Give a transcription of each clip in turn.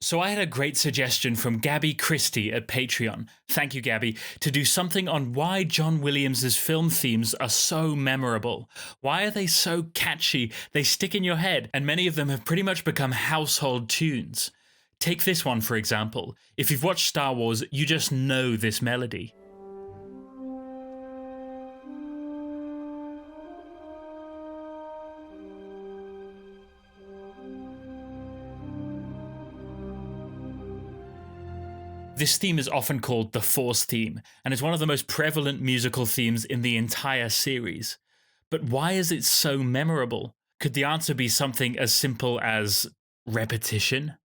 So I had a great suggestion from Gabby Christie at Patreon, thank you Gabby, to do something on why John Williams' film themes are so memorable. Why are they so catchy, they stick in your head, and many of them have pretty much become household tunes. Take this one for example. If you've watched Star Wars, you just know this melody. This theme is often called the Force theme, and is one of the most prevalent musical themes in the entire series. But why is it so memorable? Could the answer be something as simple as repetition?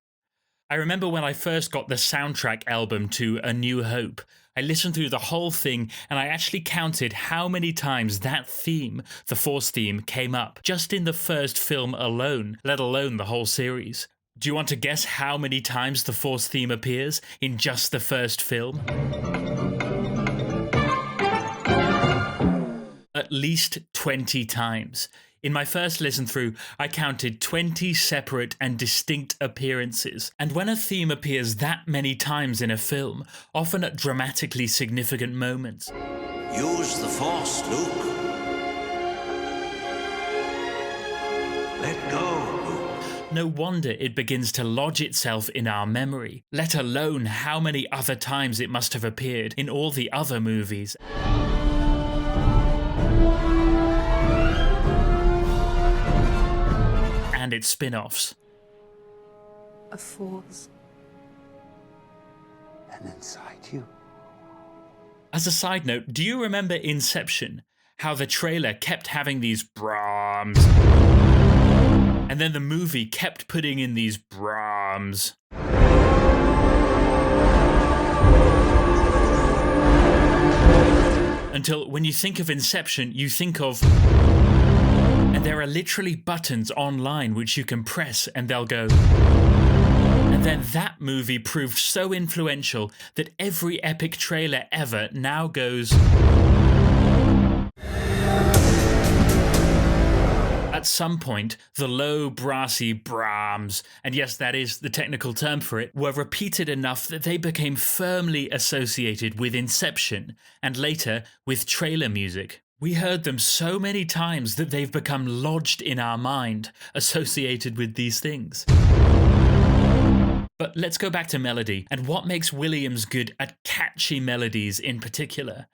I remember when I first got the soundtrack album to A New Hope, I listened through the whole thing and I actually counted how many times that theme, the Force theme, came up just in the first film alone, let alone the whole series. Do you want to guess how many times the Force theme appears in just the first film? At least 20 times. In my first listen through, I counted 20 separate and distinct appearances, and when a theme appears that many times in a film, often at dramatically significant moments. Use the Force, Luke. Let go, Luke. No wonder it begins to lodge itself in our memory, let alone how many other times it must have appeared in all the other movies. And its spin-offs. A force. And inside you. As a side note, do you remember Inception? How the trailer kept having these Brahms, and then the movie kept putting in these Brahms. Until when you think of Inception, you think of... And there are literally buttons online which you can press and they'll go... And then that movie proved so influential that every epic trailer ever now goes... At some point, the low, brassy Brahms, and yes, that is the technical term for it, were repeated enough that they became firmly associated with Inception, and later with trailer music. We heard them so many times that they've become lodged in our mind, associated with these things. But let's go back to melody, and what makes Williams good at catchy melodies in particular.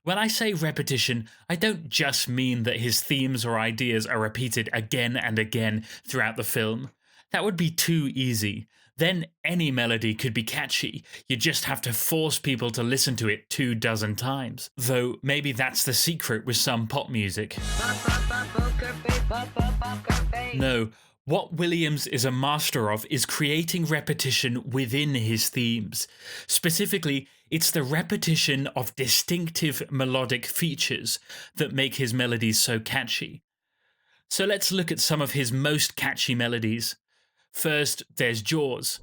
When I say repetition, I don't just mean that his themes or ideas are repeated again and again throughout the film. That would be too easy. Then any melody could be catchy, you just have to force people to listen to it 24 times. Though maybe that's the secret with some pop music. No. What Williams is a master of is creating repetition within his themes. Specifically, it's the repetition of distinctive melodic features that make his melodies so catchy. So let's look at some of his most catchy melodies. First, there's Jaws.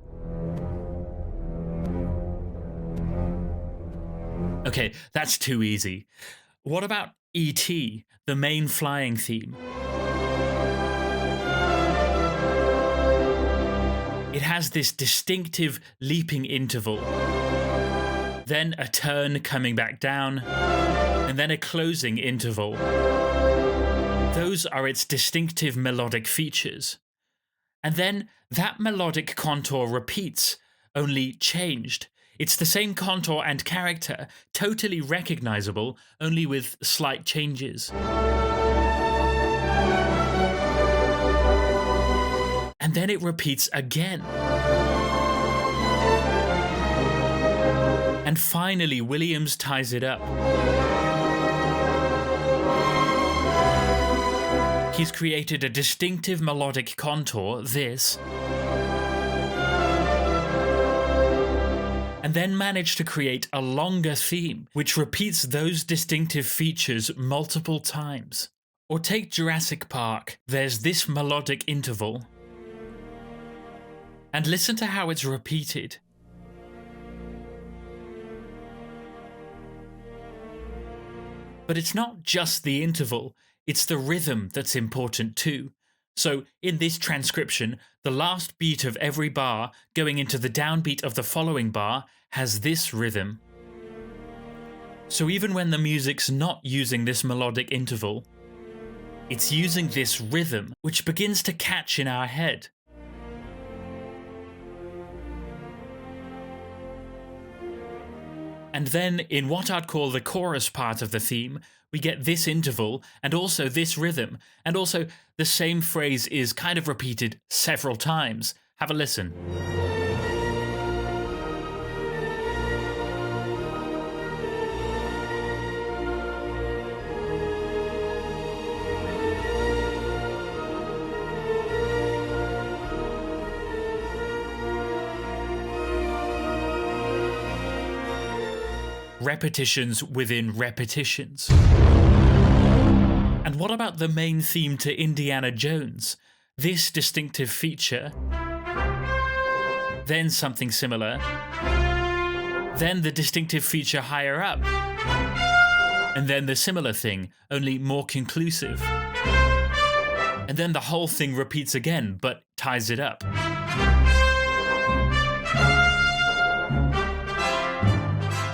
Okay, that's too easy. What about E.T., the main flying theme? It has this distinctive leaping interval, then a turn coming back down, and then a closing interval. Those are its distinctive melodic features. And then that melodic contour repeats, only changed. It's the same contour and character, totally recognizable, only with slight changes. And then it repeats again. And finally, Williams ties it up. He's created a distinctive melodic contour, this, and then managed to create a longer theme, which repeats those distinctive features multiple times. Or take Jurassic Park, there's this melodic interval, and listen to how it's repeated. But it's not just the interval, it's the rhythm that's important too. So in this transcription, the last beat of every bar going into the downbeat of the following bar has this rhythm. So even when the music's not using this melodic interval, it's using this rhythm, which begins to catch in our head. And then, in what I'd call the chorus part of the theme, we get this interval, and also this rhythm, and also the same phrase is kind of repeated several times. Have a listen. Repetitions within repetitions. And what about the main theme to Indiana Jones? This distinctive feature, then something similar, then the distinctive feature higher up, and then the similar thing, only more conclusive. And then the whole thing repeats again, but ties it up.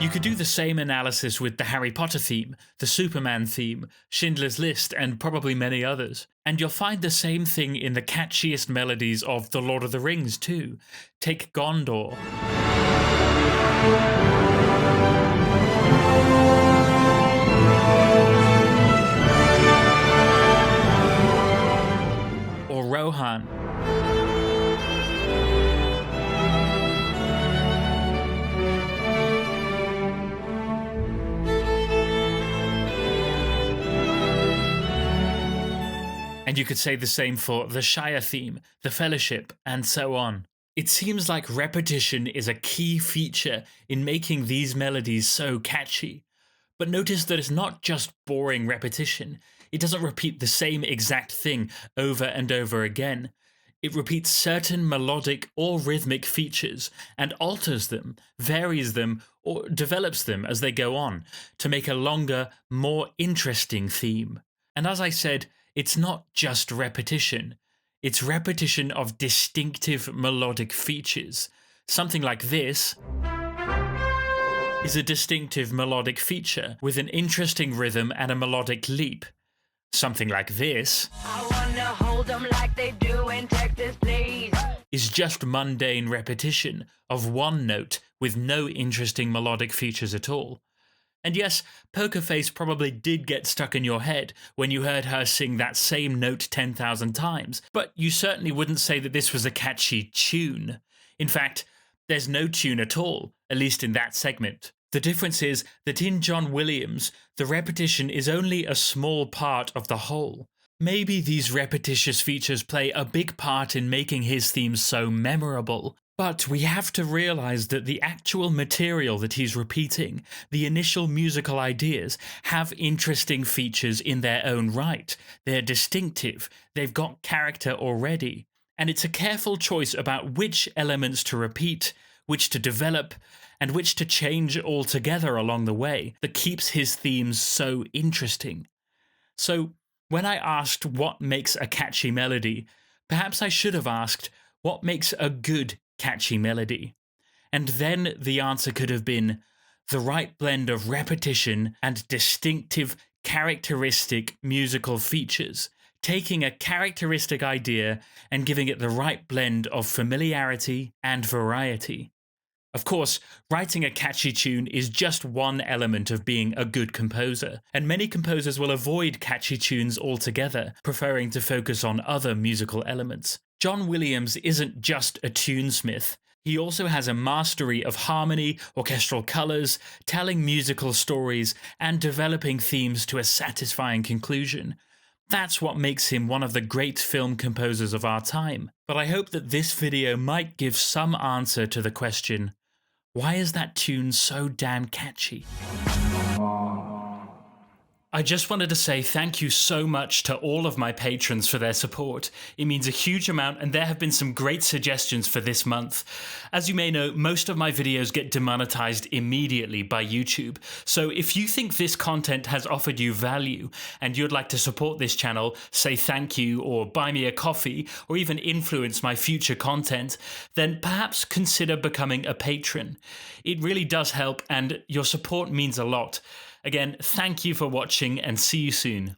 You could do the same analysis with the Harry Potter theme, the Superman theme, Schindler's List, and probably many others. And you'll find the same thing in the catchiest melodies of The Lord of the Rings too. Take Gondor. Or Rohan. And you could say the same for the Shire theme, the Fellowship, and so on. It seems like repetition is a key feature in making these melodies so catchy. But notice that it's not just boring repetition. It doesn't repeat the same exact thing over and over again. It repeats certain melodic or rhythmic features and alters them, varies them, or develops them as they go on to make a longer, more interesting theme. And as I said, it's not just repetition. It's repetition of distinctive melodic features. Something like this is a distinctive melodic feature with an interesting rhythm and a melodic leap. Something like this I wanna hold them like they do in Texas, please. Is just mundane repetition of one note with no interesting melodic features at all. And yes, Poker Face probably did get stuck in your head when you heard her sing that same note 10,000 times, but you certainly wouldn't say that this was a catchy tune. In fact, there's no tune at all, at least in that segment. The difference is that in John Williams, the repetition is only a small part of the whole. Maybe these repetitious features play a big part in making his themes so memorable, but we have to realize that the actual material that he's repeating, the initial musical ideas, have interesting features in their own right. They're distinctive, they've got character already, and it's a careful choice about which elements to repeat, which to develop, and which to change altogether along the way that keeps his themes so interesting. So, when I asked what makes a catchy melody, perhaps I should have asked what makes a good catchy melody. And then the answer could have been the right blend of repetition and distinctive, characteristic musical features, taking a characteristic idea and giving it the right blend of familiarity and variety. Of course, writing a catchy tune is just one element of being a good composer, and many composers will avoid catchy tunes altogether, preferring to focus on other musical elements. John Williams isn't just a tunesmith. He also has a mastery of harmony, orchestral colours, telling musical stories, and developing themes to a satisfying conclusion. That's what makes him one of the great film composers of our time. But I hope that this video might give some answer to the question, why is that tune so damn catchy? I just wanted to say thank you so much to all of my patrons for their support. It means a huge amount, and there have been some great suggestions for this month. As you may know, most of my videos get demonetized immediately by YouTube, so if you think this content has offered you value and you'd like to support this channel, say thank you or buy me a coffee or even influence my future content, then perhaps consider becoming a patron. It really does help, and your support means a lot. Again, thank you for watching and see you soon.